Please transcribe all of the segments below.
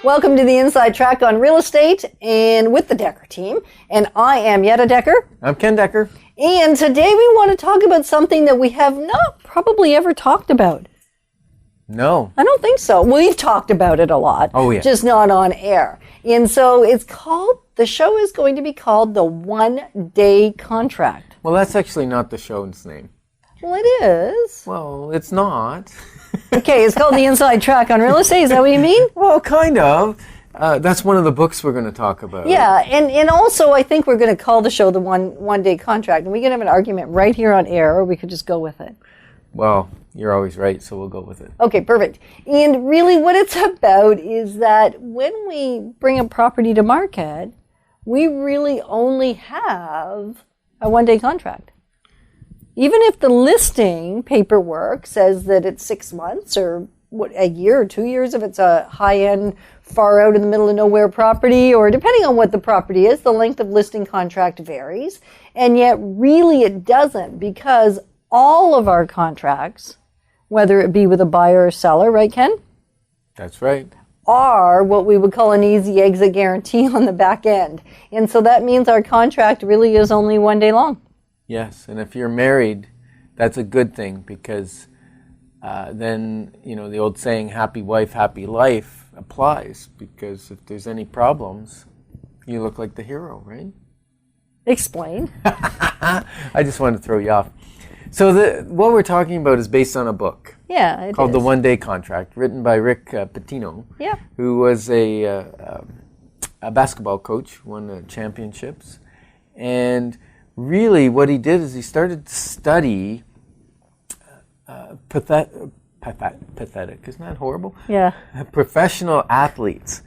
Welcome to the Inside Track on Real Estate and with the Dekker Team. And I am Yetta Dekker. I'm Ken Dekker. And today we want to talk about something that we have not probably ever talked about. No. I don't think so. We've talked about it a lot. Oh, yeah. Just not on air. And so the show is going to be called The One Day Contract. Well, that's actually not the show's name. Well, it is. Well, it's not. Okay, it's called The Inside Track on Real Estate. Is that what you mean? Well, kind of. That's one of the books we're going to talk about. Yeah, and also I think we're going to call the show The One Day Contract. And we can have an argument right here on air, or we could just go with it. Well, you're always right, so we'll go with it. Okay, perfect. And really what it's about is that when we bring a property to market, we really only have a one-day contract. Even if the listing paperwork says that it's 6 months or a year or 2 years, if it's a high-end, far out in the middle of nowhere property, or depending on what the property is, the length of listing contract varies. And yet really it doesn't, because all of our contracts, whether it be with a buyer or seller, right, Ken? That's right. Are what we would call an easy exit guarantee on the back end. And so that means our contract really is only 1 day long. Yes, and if you're married, that's a good thing, because then, the old saying, happy wife, happy life applies, because if there's any problems, you look like the hero, right? Explain. I just wanted to throw you off. So what we're talking about is based on a book. Yeah, it called is. The One Day Contract, written by Rick Pitino, yeah, who was a basketball coach, won championships. And really what he did is he started to study pathetic, isn't that horrible? Yeah. Professional athletes.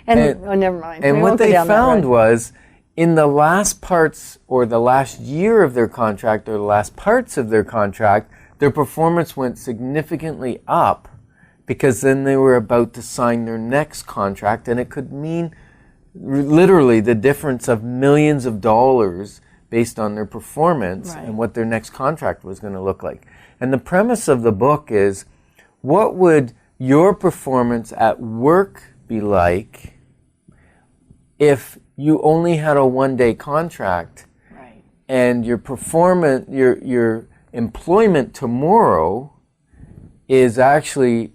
And oh, never mind. And what they found was, in the last parts or the last year of their contract or the last parts of their contract, their performance went significantly up, because then they were about to sign their next contract, and it could mean literally the difference of millions of dollars based on their performance, right, and what their next contract was going to look like. And the premise of the book is, what would your performance at work be like if you only had a 1 day contract, right, and your performance, your employment tomorrow is actually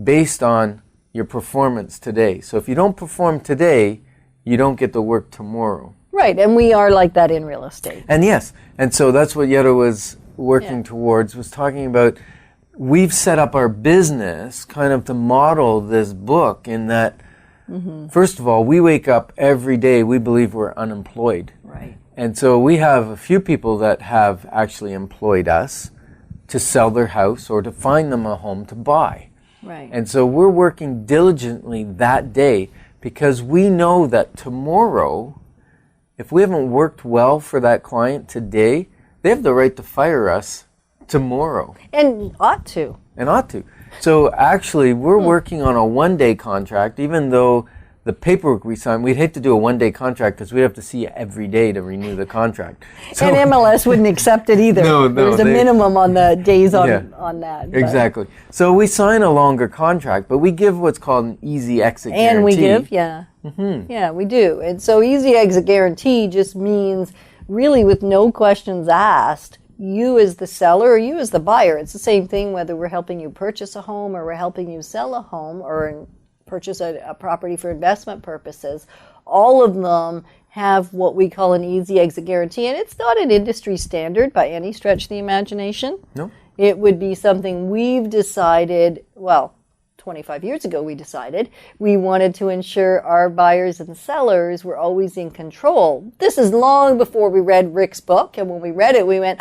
based on your performance today. So if you don't perform today, you don't get to work tomorrow. Right, and we are like that in real estate. And yes, and so that's what Yetta was working towards, was talking about, we've set up our business kind of to model this book, in that, first of all, we wake up every day, we believe we're unemployed. Right. And so we have a few people that have actually employed us to sell their house or to find them a home to buy. Right. And so we're working diligently that day, because we know that tomorrow, if we haven't worked well for that client today, they have the right to fire us tomorrow. And ought to. So actually, we're working on a 1 day contract, even though the paperwork we sign, we'd hate to do a 1 day contract, because we have to see you every day to renew the contract. So, and MLS wouldn't accept it either. No, there's a minimum on the days on that. But. Exactly. So we sign a longer contract, but we give what's called an easy exit guarantee. And we give, yeah, we do. And so easy exit guarantee just means, really, with no questions asked, you as the seller or you as the buyer, it's the same thing whether we're helping you purchase a home or we're helping you sell a home or purchase a property for investment purposes. All of them have what we call an easy exit guarantee, and it's not an industry standard by any stretch of the imagination. No. It would be something we've decided, 25 years ago we decided we wanted to ensure our buyers and sellers were always in control. This is long before we read Rick's book, and when we read it we went,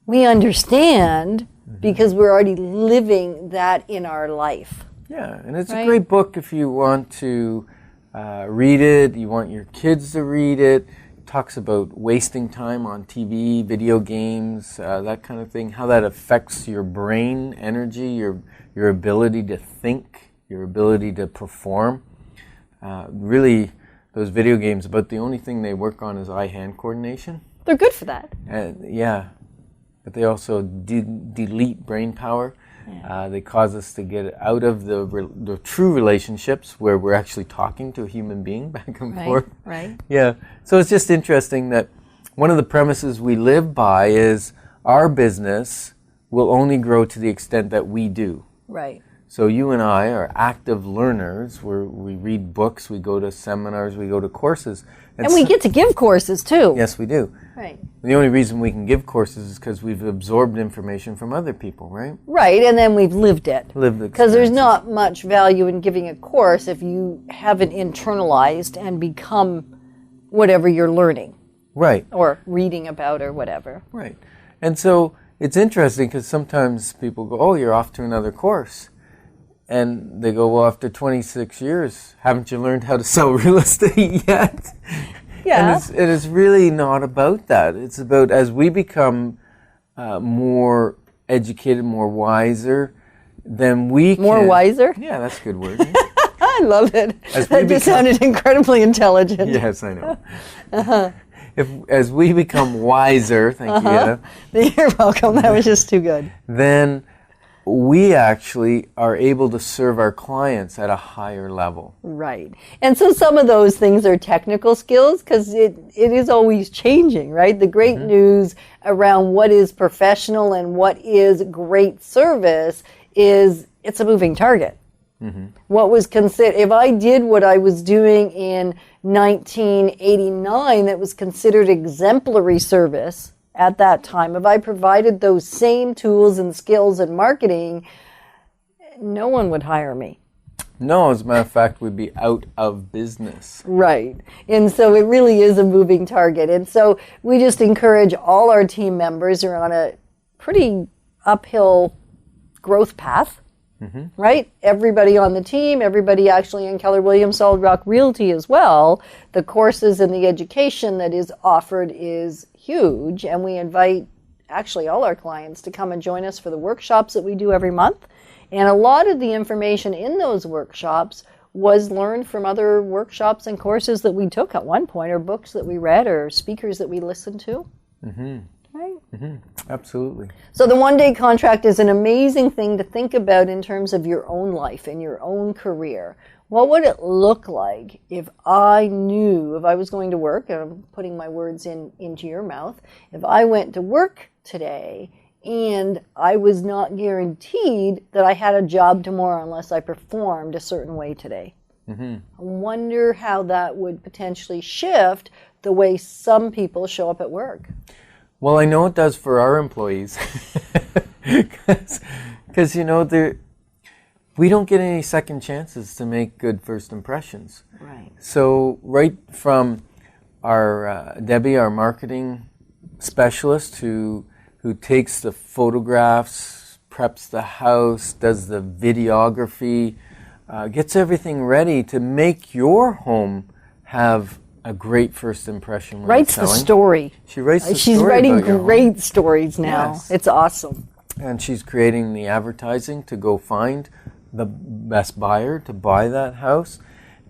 we understand, because we're already living that in our life. Yeah, and it's a great book if you want to read it, you want your kids to read it. It talks about wasting time on TV, video games, that kind of thing, how that affects your brain energy, your ability to think, your ability to perform. Really, those video games, about the only thing they work on is eye-hand coordination. They're good for that. And yeah, but they also delete brain power. They cause us to get out of the true relationships where we're actually talking to a human being back and forth. Right. Yeah. So it's just interesting that one of the premises we live by is our business will only grow to the extent that we do. Right. So you and I are active learners. We read books, we go to seminars, we go to courses. And we get to give courses too. Yes, we do. Right. The only reason we can give courses is because we've absorbed information from other people, right? Right, and then we've lived it. Lived the Because there's experiences. not much value in giving a course if you haven't internalized and become whatever you're learning Right, or reading about or whatever. right. And so it's interesting because sometimes people go, oh, you're off to another course. And they go, well, after 26 years, haven't you learned how to sell real estate yet? Yeah. And it is really not about that. It's about as we become more educated, more wiser, then we can... More wiser? Yeah, that's a good word. I love it. As we That just become- sounded incredibly intelligent. Yes, I know. As we become wiser, thank you, Anna, You're welcome. That was just too good. then we actually are able to serve our clients at a higher level. Right. And so some of those things are technical skills because it is always changing, right? The great news around what is professional and what is great service is it's a moving target. What was considered, if I did what I was doing in 1989 that was considered exemplary service at that time, if I provided those same tools and skills and marketing, no one would hire me. No, as a matter of fact, we'd be out of business. Right. And so it really is a moving target. And so we just encourage all our team members who are on a pretty uphill growth path. Right? Everybody on the team, everybody actually in Keller Williams Solid Rock Realty as well. The courses and the education that is offered is huge. And we invite actually all our clients to come and join us for the workshops that we do every month. And a lot of the information in those workshops was learned from other workshops and courses that we took at one point, or books that we read, or speakers that we listened to. Right? Absolutely. So the one-day contract is an amazing thing to think about in terms of your own life and your own career. What would it look like if I knew, if I was going to work, and I'm putting my words into your mouth, if I went to work today and I was not guaranteed that I had a job tomorrow unless I performed a certain way today? I wonder how that would potentially shift the way some people show up at work. Well, I know it does for our employees. Because, you know, we don't get any second chances to make good first impressions. Right. So right from our Debbie, our marketing specialist, who takes the photographs, preps the house, does the videography, gets everything ready to make your home have a great first impression when Writes it's the selling. story. She writes the She's story writing about your home. great stories now. Yes. It's awesome. And she's creating the advertising to go find the best buyer to buy that house.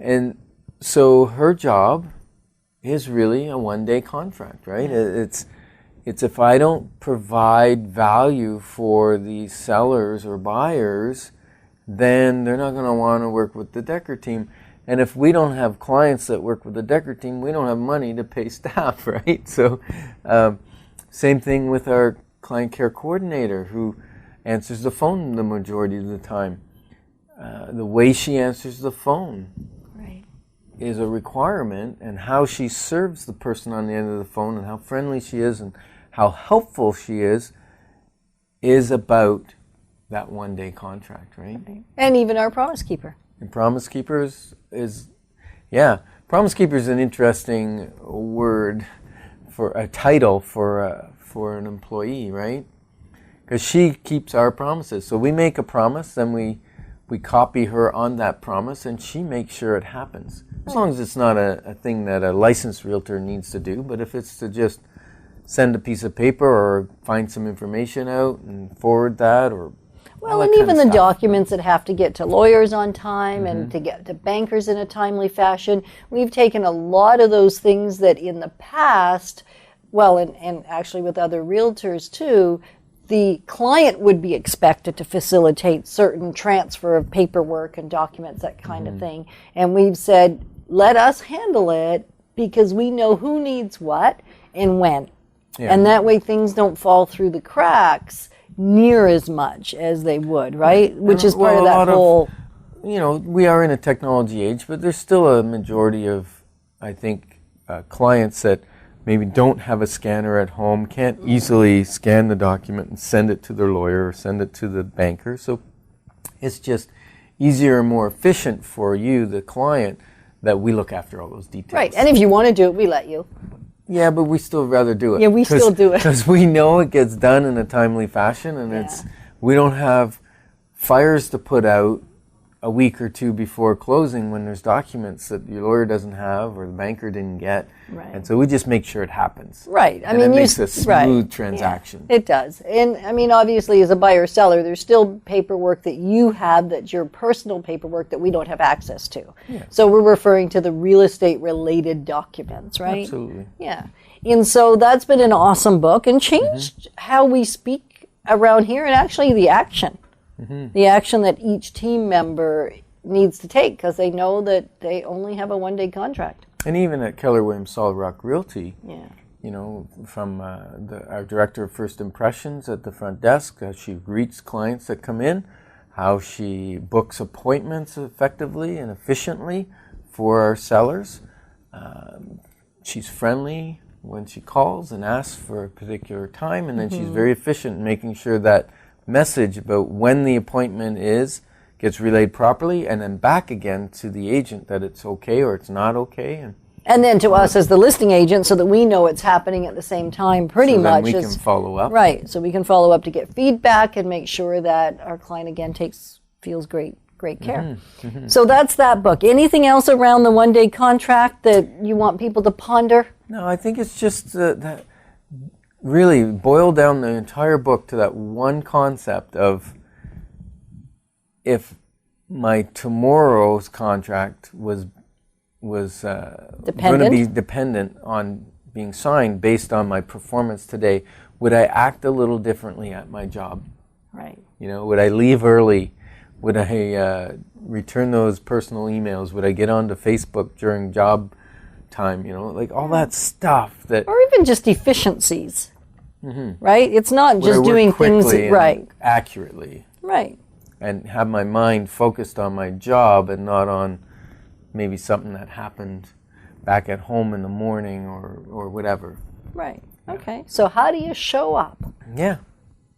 And so her job is really a one-day contract, right? It's if I don't provide value for the sellers or buyers, then they're not going to want to work with the Dekker team. And if we don't have clients that work with the Dekker team, we don't have money to pay staff, right? So same thing with our client care coordinator who answers the phone the majority of the time. The way she answers the phone is a requirement, and how she serves the person on the end of the phone and how friendly she is and how helpful she is about that one-day contract, right? And even our Promise Keeper. And Promise Keepers Promise Keeper is an interesting word for a title for an employee, right? Because she keeps our promises. So we make a promise, then we copy her on that promise, and she makes sure it happens. As long as it's not a thing that a licensed realtor needs to do, but if it's to just send a piece of paper or find some information out and forward that, or Well, and even the documents that have to get to lawyers on time and to get to bankers in a timely fashion. We've taken a lot of those things that in the past, well, and actually with other realtors too, the client would be expected to facilitate certain transfer of paperwork and documents, that kind of thing. And we've said, let us handle it because we know who needs what and when. Yeah. And that way things don't fall through the cracks near as much as they would, right? Which is part of that whole... we are in a technology age, but there's still a majority of, I think, clients that maybe don't have a scanner at home, can't easily scan the document and send it to their lawyer or send it to the banker. So it's just easier and more efficient for you, the client, that we look after all those details. Right, and if you want to do it, we let you. Yeah, but we still rather do it. Yeah, we still do it. Because we know it gets done in a timely fashion, and we don't have fires to put out a week or two before closing when there's documents that your lawyer doesn't have or the banker didn't get. Right. And so we just make sure it happens. Right. And it makes a smooth transaction. Yeah, it does. And I mean, obviously, as a buyer-seller, there's still paperwork that you have that's your personal paperwork that we don't have access to. Yeah. So we're referring to the real estate-related documents, right? Absolutely. Yeah. And so that's been an awesome book and changed how we speak around here, and actually the action. The action that each team member needs to take because they know that they only have a one-day contract. And even at Keller Williams Solid Rock Realty, Yeah. From our Director of First Impressions at the front desk, she greets clients that come in, how she books appointments effectively and efficiently for our sellers. She's friendly when she calls and asks for a particular time, and then she's very efficient in making sure that message about when the appointment is gets relayed properly and then back again to the agent that it's okay or it's not okay. And then to us as the listing agent so that we know it's happening at the same time pretty much. So then we can follow up. Right, so we can follow up to get feedback and make sure that our client again feels great care. So that's that book. Anything else around the one-day contract that you want people to ponder? No, I think it's just that really boil down the entire book to that one concept of if my tomorrow's contract was going to be dependent on being signed based on my performance today, would I act a little differently at my job? Right. Would I leave early? Would I return those personal emails? Would I get onto Facebook during job time? Like all that stuff that... Or even just efficiencies. Right? It's not just doing things right. Accurately. Right. And have my mind focused on my job and not on maybe something that happened back at home in the morning or whatever. Right. Okay. So how do you show up? Yeah.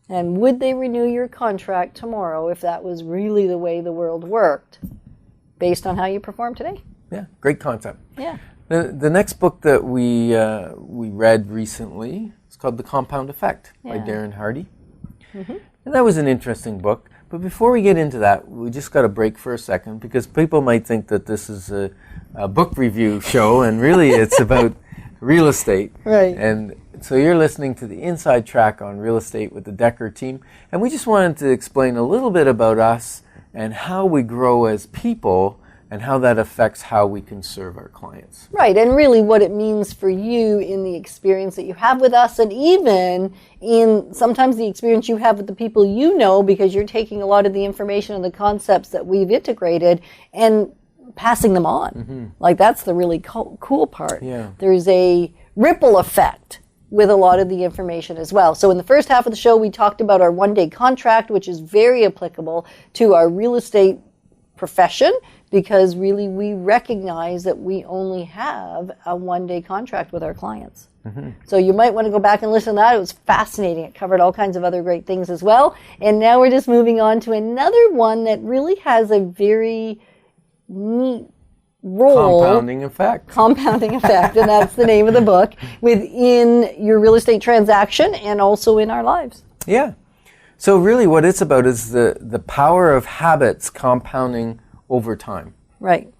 And would they renew your contract tomorrow if that was really the way the world worked based on how you perform today? Yeah. Great concept. Yeah. The next book that we read recently is called The Compound Effect by Darren Hardy. And that was an interesting book. But before we get into that, we just got to break for a second because people might think that this is a book review show, and really it's about real estate. Right. And so you're listening to the Inside Track on Real Estate with the Dekker Team. And we just wanted to explain a little bit about us and how we grow as people and how that affects how we can serve our clients. Right, and really what it means for you in the experience that you have with us, and even in sometimes the experience you have with the people you know, because you're taking a lot of the information and the concepts that we've integrated and passing them on. Like that's the really cool part. Yeah. There's a ripple effect with a lot of the information as well. So in the first half of the show, we talked about our one-day contract, which is very applicable to our real estate profession, because really we recognize that we only have a one-day contract with our clients. So you might want to go back and listen to that. It was fascinating. It covered all kinds of other great things as well. And now we're just moving on to another one that really has a very neat role. Compounding effect. Compounding effect, and that's the name of the book, within your real estate transaction and also in our lives. Yeah. So really what it's about is the power of habits compounding over time. Right.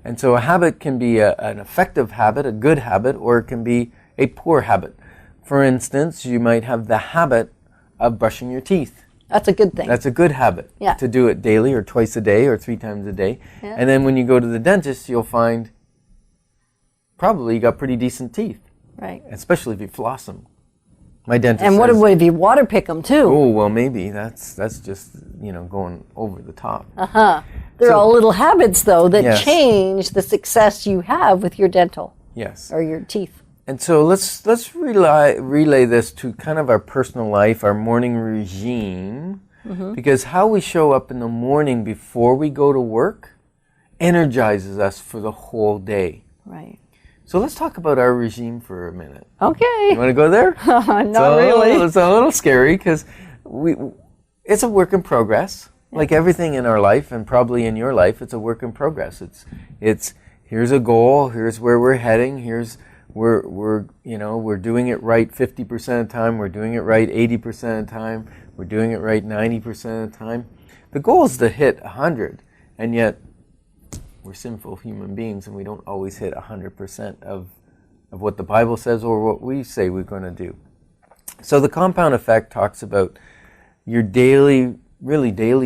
And so a habit can be an effective habit, a good habit, or it can be a poor habit. For instance, you might have the habit of brushing your teeth. That's a good thing. That's a good habit. Yeah. To do it daily or twice a day or 3 times a day. Yeah. And then when you go to the dentist, you'll find probably you got pretty decent teeth, Right. especially if you floss them. My dentist And says, what if you water pick them too? oh, well, maybe that's just, going over the top. They're all little habits, though, that Yes. change the success you have with your dental Yes. or your teeth. And so let's relay this to kind of our personal life, our morning regime, because how we show up in the morning before we go to work energizes us for the whole day. Right. So let's talk about our regime for a minute. Okay. You want to go there? Not really. It's a little scary because it's a work in progress. Like everything in our life, and probably in your life, it's a work in progress. It's here's a goal, here's where we're heading, we're doing it right 50% of the time, we're doing it right 80% of the time, we're doing it right 90% of the time. The goal is to hit 100, and yet we're sinful human beings, and we don't always hit 100% of what the Bible says or what we say we're going to do. So the compound effect talks about your daily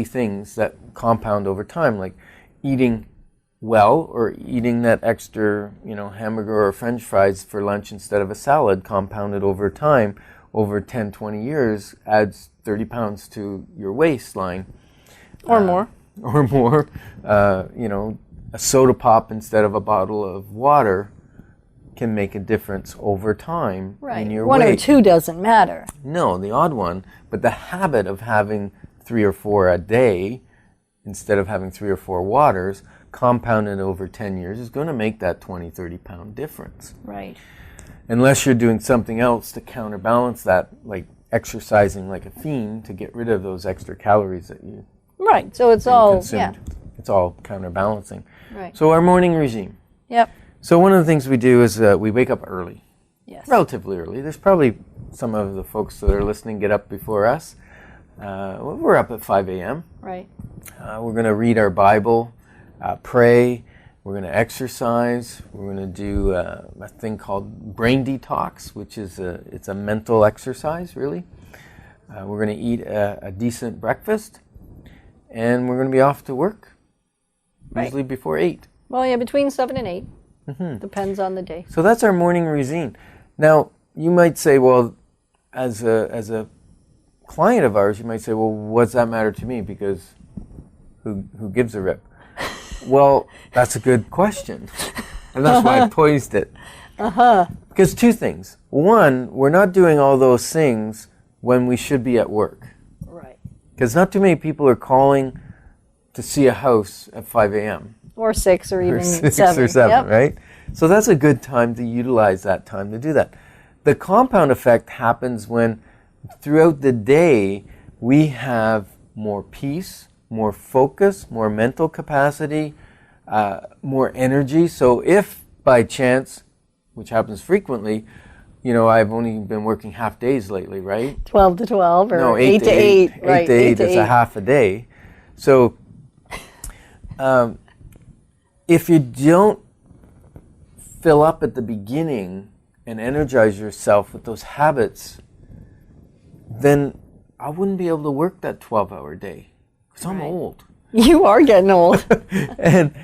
things that compound over time, like eating well or eating that extra, hamburger or French fries for lunch instead of a salad, compounded over time, over 10, 20 years, adds 30 pounds to your waistline. Or more. Or more. A soda pop instead of a bottle of water can make a difference over time in your One weight. or two doesn't matter. No, the odd one, but the habit of having 3 or 4 a day instead of having 3 or 4 waters compounded over 10 years is going to make that 20, 30 pound difference. Right. Unless you're doing something else to counterbalance that, like exercising like a fiend to get rid of those extra calories that you Right. So it's all consumed. It's all counterbalancing. Right. So our morning regime. Yep. So one of the things we do is we wake up early. Yes. Relatively early. There's probably some of the folks that are listening get up before us. We're up at 5 a.m. Right. We're going to read our Bible, pray. We're going to exercise. We're going to do a thing called brain detox, which is it's a mental exercise, really. We're going to eat a decent breakfast, and we're going to be off to work, usually before 8. Well, yeah, between 7 and 8. Depends on the day. So that's our morning routine. Now, you might say, well, as a client of ours, you might say, well, what's that matter to me? Because who gives a rip? Well, that's a good question. And that's why I posed it. Because 2 things. One, we're not doing all those things when we should be at work. Right. Because not too many people are calling to see a house at 5 a.m. Or 6 or even 6 7. or 7, Yep. right? So that's a good time to utilize that time to do that. The compound effect happens when throughout the day we have more peace, more focus, more mental capacity, more energy. So if by chance, which happens frequently, I've only been working half days lately, right? 12 to 12 or No, 8 to 8. 8 Right. to 8 is a half a day. So if you don't fill up at the beginning and energize yourself with those habits, then I wouldn't be able to work that 12-hour day because I'm old. You are getting old. and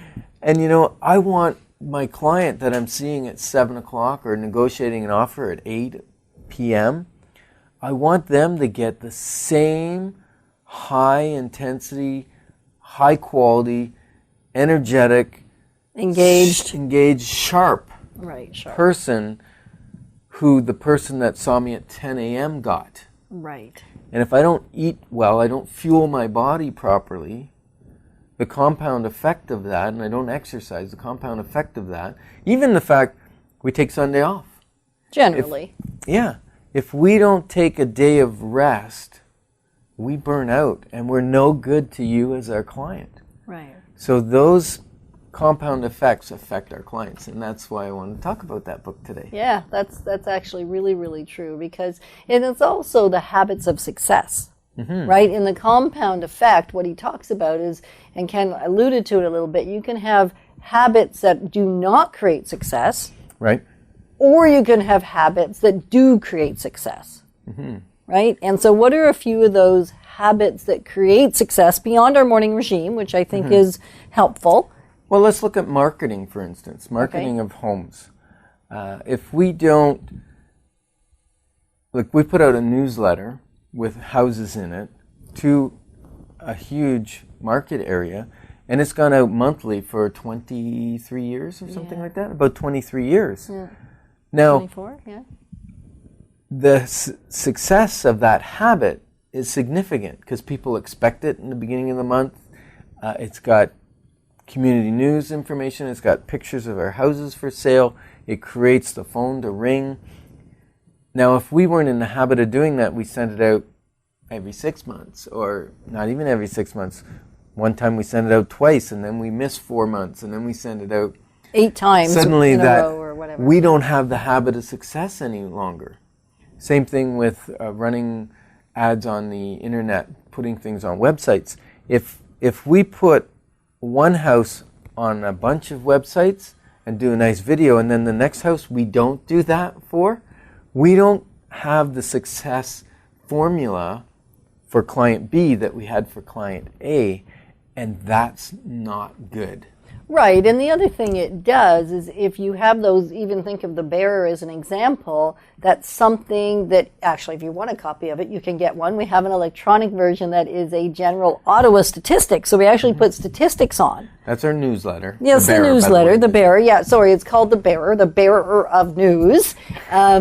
I want my client that I'm seeing at 7 o'clock or negotiating an offer at 8 p.m., I want them to get the same high intensity, high quality, energetic, engaged, sharp Right. Sure. person who the person that saw me at 10 a.m. got. Right. And if I don't eat well, I don't fuel my body properly, the compound effect of that, and I don't exercise, the compound effect of that, even the fact we take Sunday off. Generally. If we don't take a day of rest, we burn out, and we're no good to you as our client. Right. So those compound effects affect our clients, and that's why I want to talk about that book today. Yeah, that's actually really, really true because it's also the habits of success, right? In the compound effect, what he talks about is, and Ken alluded to it a little bit, you can have habits that do not create success, Right? or you can have habits that do create success, right? And so what are a few of those habits that create success beyond our morning regime, which I think is helpful? Well, let's look at marketing, for instance, marketing of homes. If we don't like we put out a newsletter with houses in it to a huge market area, and it's gone out monthly for 23 years or something like that, about 23 years. Yeah. Now, 24, yeah. the success of that habit is significant because people expect it in the beginning of the month. It's got community news information. It's got pictures of our houses for sale. It creates the phone to ring. Now, if we weren't in the habit of doing that, we sent it out every 6 months, or not even every 6 months. One time we sent it out twice, and then we missed 4 months, and then we sent it out 8 times suddenly in a that row or whatever. we don't have the habit of success any longer. Same thing with running ads on the internet, putting things on websites. If we put one house on a bunch of websites and do a nice video, and then the next house we don't do that for, we don't have the success formula for client B that we had for client A, and that's not good. Right, and the other thing it does is if you have those, even think of the bearer as an example, that's something that, actually, if you want a copy of it, you can get one. We have an electronic version that is a general Ottawa statistic, so we actually put statistics on. That's our newsletter. Yes, the newsletter, the bearer. Yeah, sorry, it's called the bearer of news. A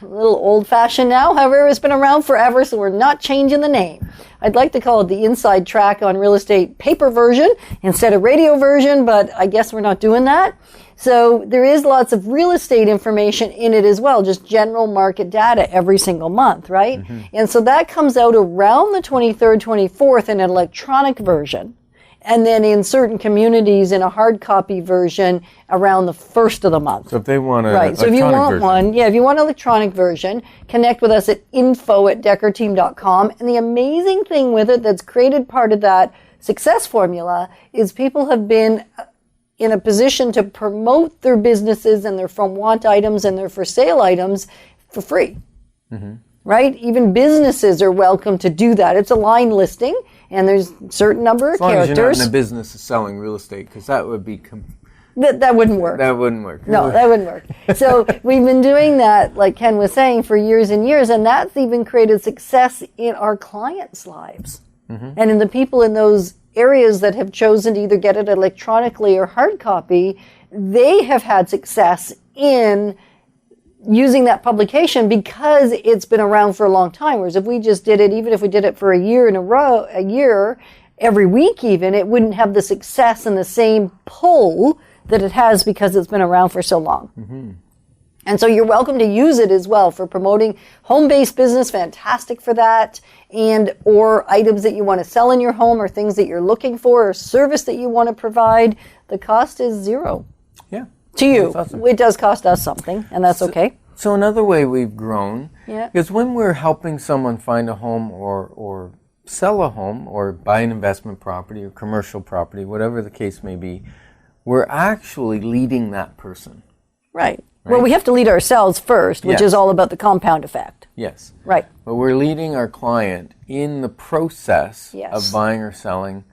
little old-fashioned now, however, it's been around forever, so we're not changing the name. I'd like to call it the inside track on real estate paper version instead of radio version, but I guess we're not doing that. So there is lots of real estate information in it as well, just general market data every single month, right? Mm-hmm. And so that comes out around the 23rd, 24th in an electronic version. And then in certain communities in a hard copy version around the 1st of the month. So if they want right. So if you want one, if you want an electronic version, connect with us at info@dekkerteam.com. And the amazing thing with it that's created part of that success formula is people have been in a position to promote their businesses and their from want items and their for sale items for free. Mm-hmm. Right? Even businesses are welcome to do that. It's a line listing. And there's a certain number of characters. As long as you're not in the business of selling real estate, because that would be... That wouldn't work. That wouldn't work. No, that wouldn't work. So we've been doing that, like Ken was saying, for years and years, and that's even created success in our clients' lives. Mm-hmm. And in the people in those areas that have chosen to either get it electronically or hard copy, they have had success in using that publication because it's been around for a long time. Whereas if we just did it, even if we did it for a year in a row, every week even, it wouldn't have the success and the same pull that it has because it's been around for so long. Mm-hmm. And so you're welcome to use it as well for promoting home-based business, fantastic for that, and or items that you want to sell in your home or things that you're looking for or service that you want to provide. The cost is zero. Yeah. To you. Awesome. It does cost us something, and that's okay. So another way we've grown is when we're helping someone find a home or sell a home or buy an investment property or commercial property, whatever the case may be, we're actually leading that person. Right. Well, we have to lead ourselves first, which is all about the compound effect. Yes. Right. But we're leading our client in the process of buying or selling,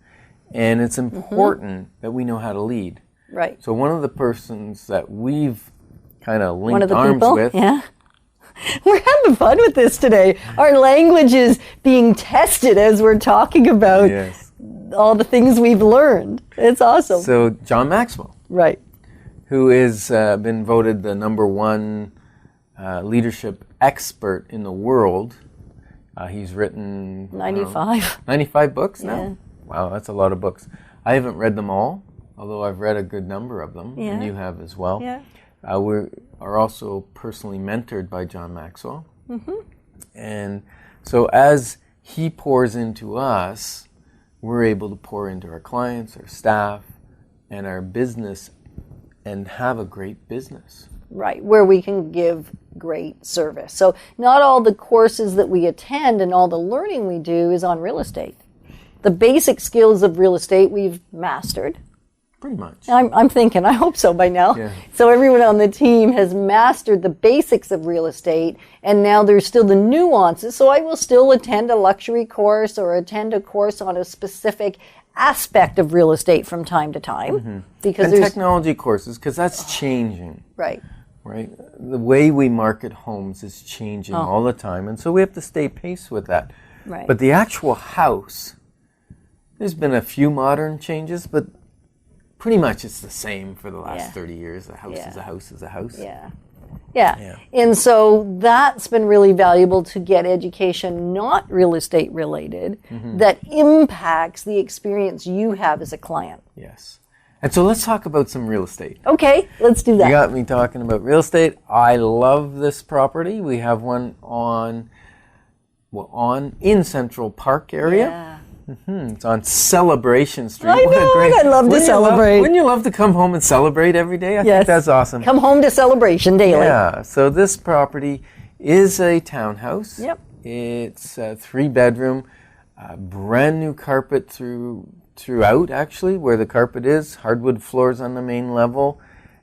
and it's important that we know how to lead. Right. So one of the persons that we've kind of linked arms with. Yeah. We're having fun with this today. Our language is being tested as we're talking about all the things we've learned. It's awesome. So John Maxwell. Right. Who has been voted the #1 leadership expert in the world. He's written 95 books now? Yeah. Wow, that's a lot of books. I haven't read them all, although I've read a good number of them, and you have as well. Yeah. We are also personally mentored by John Maxwell. Mm-hmm. And so as he pours into us, we're able to pour into our clients, our staff, and our business and have a great business. Right, where we can give great service. So not all the courses that we attend and all the learning we do is on real estate. The basic skills of real estate we've mastered. Pretty much. I'm thinking, I hope so by now. Yeah. So everyone on the team has mastered the basics of real estate, and now there's still the nuances. So I will still attend a luxury course or attend a course on a specific aspect of real estate from time to time. Mm-hmm. Because and technology courses, because that's changing. Right. right? The way we market homes is changing Oh. all the time, and so we have to stay pace with that. Right. But the actual house, there's been a few modern changes, but pretty much it's the same for the last Yeah. 30 years. A house is a house is a house. Yeah. Yeah. Yeah. And so that's been really valuable to get education not real estate related that impacts the experience you have as a client. Yes. And so let's talk about some real estate. Okay, let's do that. You got me talking about real estate. I love this property. We have one in Central Park area. Yeah. It's on Celebration Street. I What a know, great- I'd love to Wouldn't you celebrate. Wouldn't you love to come home and celebrate every day? I Yes. think that's awesome. Come home to Celebration daily. Yeah. So this property is a townhouse. Yep. It's a 3-bedroom, brand new carpet throughout, actually, where the carpet is. Hardwood floors on the main level.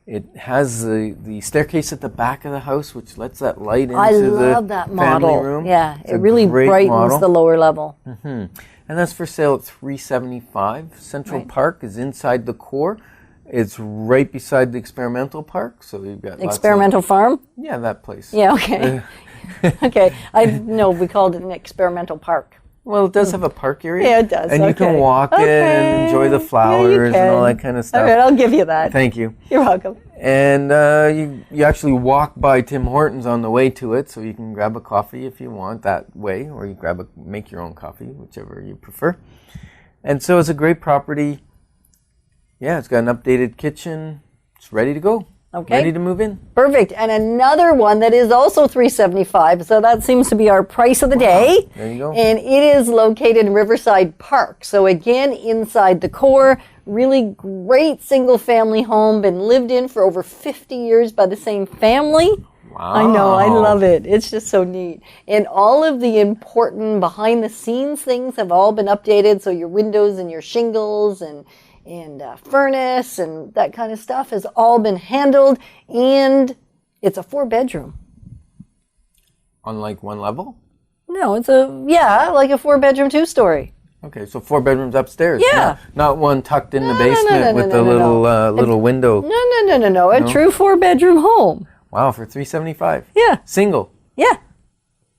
It has the staircase at the back of the house, which lets that light into I the love that model. family room. Yeah, It's it a really great brightens model. the lower level. And that's for sale at $375. Central Right. Park is inside the core. It's right beside the experimental park, so you've got Experimental farm? yeah, that place. Yeah, okay. Okay, I know we called it an experimental park. Well, it does have a park area. Yeah, it does. And you can Okay. walk in and enjoy the Okay. flowers Yeah, and you all can. that kind of stuff. All right, I'll give you that. Thank you. You're welcome. And you actually walk by Tim Hortons on the way to it, so you can grab a coffee if you want that way, or you make your own coffee, whichever you prefer. And so it's a great property. Yeah, it's got an updated kitchen. It's ready to go. Okay. Ready to move in. Perfect. And another one that is also $375. So that seems to be our price of the day. There you go. And it is located in Riverside Park. So again, inside the core, really great single family home, been lived in for over 50 years by the same family. Wow. I know, I love it. It's just so neat. And all of the important behind the scenes things have all been updated. So your windows and your shingles and furnace and that kind of stuff has all been handled. And it's a 4-bedroom. On like one level? No, it's like a 4-bedroom, 2-story. Okay, so 4 bedrooms upstairs. Yeah. Not one tucked in the no, basement no, with no, the no, little window. No. A true 4-bedroom home. Wow, for $375. Yeah. Single. Yeah.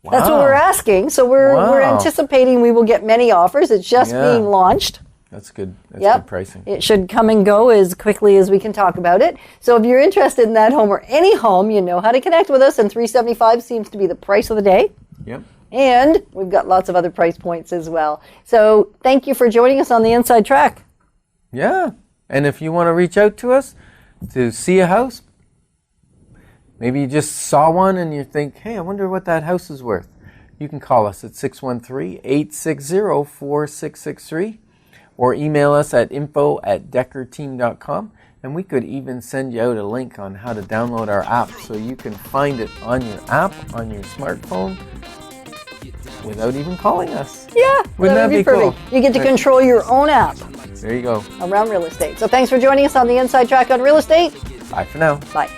That's what Wow. we're asking. So we're Wow. anticipating we will get many offers. It's just Yeah. being launched. That's good. That's Yep. good pricing. It should come and go as quickly as we can talk about it. So if you're interested in that home or any home, you know how to connect with us, and $375 seems to be the price of the day. Yep. And we've got lots of other price points as well. So thank you for joining us on the Inside Track. Yeah. And if you want to reach out to us to see a house, maybe you just saw one and you think, hey, I wonder what that house is worth. You can call us at 613-860-4663 or email us at info@dekkerteam.com. And we could even send you out a link on how to download our app so you can find it on your app, on your smartphone, without even calling us. Yeah, Wouldn't that be perfect. cool? You get to control your own app There you go. around real estate. So thanks for joining us on the Inside Track on real estate. Bye for now. Bye.